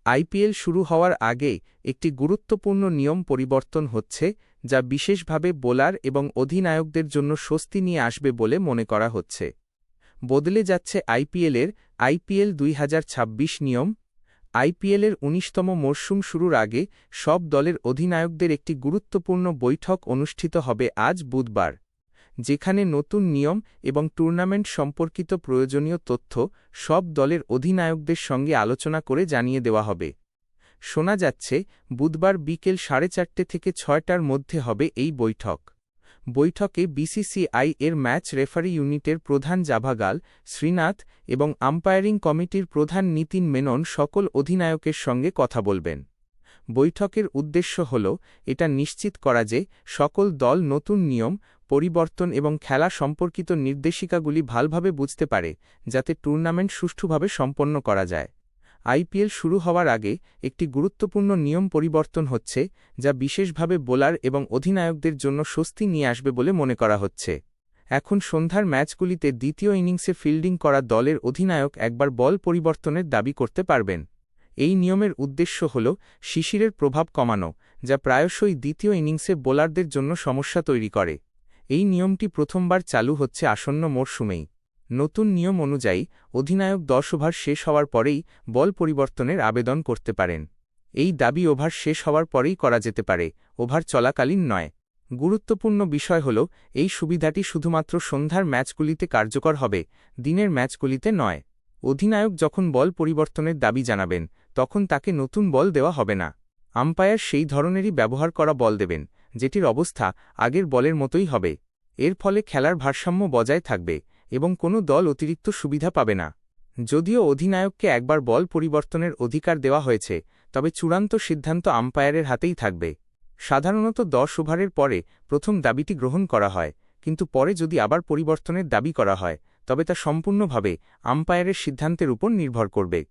IPL শুরু হওয়ার আগে একটি গুরুত্বপূর্ণ নিয়ম পরিবর্তন হচ্ছে, যা বিশেষভাবে বোলার এবং অধিনায়কদের জন্য স্বস্তি নিয়ে আসবে বলে মনে করা হচ্ছে। বদলে যাচ্ছে আইপিএল 2026 নিয়ম। আইপিএলের 19তম মরশুম শুরুর আগে সব দলের অধিনায়কদের একটি গুরুত্বপূর্ণ বৈঠক অনুষ্ঠিত হবে আজ বুধবার, যেখানে নতুন নিয়ম এবং টুর্নামেন্ট সম্পর্কিত প্রয়োজনীয় তথ্য সব দলের অধিনায়কদের সঙ্গে আলোচনা করে জানিয়ে দেওয়া হবে। শোনা যাচ্ছে বুধবার বিকেল 4:30 থেকে 6টার মধ্যে হবে এই বৈঠকে বিসিসিআই এর ম্যাচ রেফারি ইউনিটের প্রধান জাভাগাল শ্রীনাথ এবং আম্পায়ারিং কমিটির প্রধান নীতিন মেনন সকল অধিনায়কের সঙ্গে কথা বলবেন। বৈঠকের উদ্দেশ্য হল এটা নিশ্চিত করা যে সকল দল নতুন নিয়ম, পরিবর্তন এবং খেলা সম্পর্কিত নির্দেশিকাগুলি ভালভাবে বুঝতে পারে, যাতে টুর্নামেন্ট সুষ্ঠুভাবে সম্পন্ন করা যায়। আইপিএল শুরু হওয়ার আগে একটি গুরুত্বপূর্ণ নিয়ম পরিবর্তন হচ্ছে, যা বিশেষভাবে বোলার এবং অধিনায়কদের জন্য স্বস্তি নিয়ে আসবে বলে মনে করা হচ্ছে। এখন সন্ধ্যার ম্যাচগুলিতে দ্বিতীয় ইনিংসে ফিল্ডিং করা দলের অধিনায়ক একবার বল পরিবর্তনের দাবি করতে পারবেন। এই নিয়মের উদ্দেশ্য হল শিশিরের প্রভাব কমানো, যা প্রায়শই দ্বিতীয় ইনিংসে বোলারদের জন্য সমস্যা তৈরি করে। এই নিয়মটি প্রথমবার চালু হচ্ছে আসন্ন মরশুমেই। নতুন নিয়ম অনুযায়ী অধিনায়ক 10 ওভার শেষ হওয়ার পরেই বল পরিবর্তনের আবেদন করতে পারেন। এই দাবি ওভার শেষ হওয়ার পরেই করা যেতে পারে, ওভার চলাকালীন নয়। গুরুত্বপূর্ণ বিষয় হল এই সুবিধাটি শুধুমাত্র সন্ধ্যার ম্যাচগুলিতে কার্যকর হবে, দিনের ম্যাচগুলিতে নয়। অধিনায়ক যখন বল পরিবর্তনের দাবি জানাবেন, তখন তাকে নতুন বল দেওয়া হবে না। আম্পায়ার সেই ধরনেরই ব্যবহার করা বল দেবেন, যেটির অবস্থা আগের বলের মতোই হবে। এর ফলে খেলার ভারসাম্য বজায় থাকবে এবং কোনো দল অতিরিক্ত সুবিধা পাবে না। যদিও অধিনায়ককে একবার বল পরিবর্তনের অধিকার দেওয়া হয়েছে, তবে চূড়ান্ত সিদ্ধান্ত আম্পায়ারের হাতেই থাকবে। সাধারণত 10 ওভারের পরে প্রথম দাবিটি গ্রহণ করা হয়, কিন্তু পরে যদি আবার পরিবর্তনের দাবি করা হয়, তবে তা সম্পূর্ণভাবে আম্পায়ারের সিদ্ধান্তের উপর নির্ভর করবে।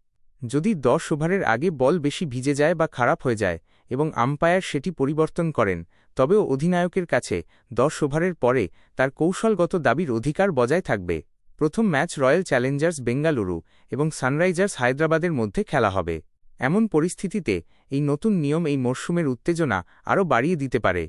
যদি 10 ওভারের আগে বল বেশি ভিজে যায় বা খারাপ হয়ে যায় এবং আম্পায়ার সেটি পরিবর্তন করেন, তবেও অধিনায়কের কাছে 10 ওভারের পরে তার কৌশলগত দাবির অধিকার বজায় থাকবে। প্রথম ম্যাচ রয়্যাল চ্যালেঞ্জার্স বেঙ্গালুরু এবং সানরাইজার্স হায়দ্রাবাদের মধ্যে খেলা হবে। এমন পরিস্থিতিতে এই নতুন নিয়ম এই মরশুমের উত্তেজনা আরও বাড়িয়ে দিতে পারে।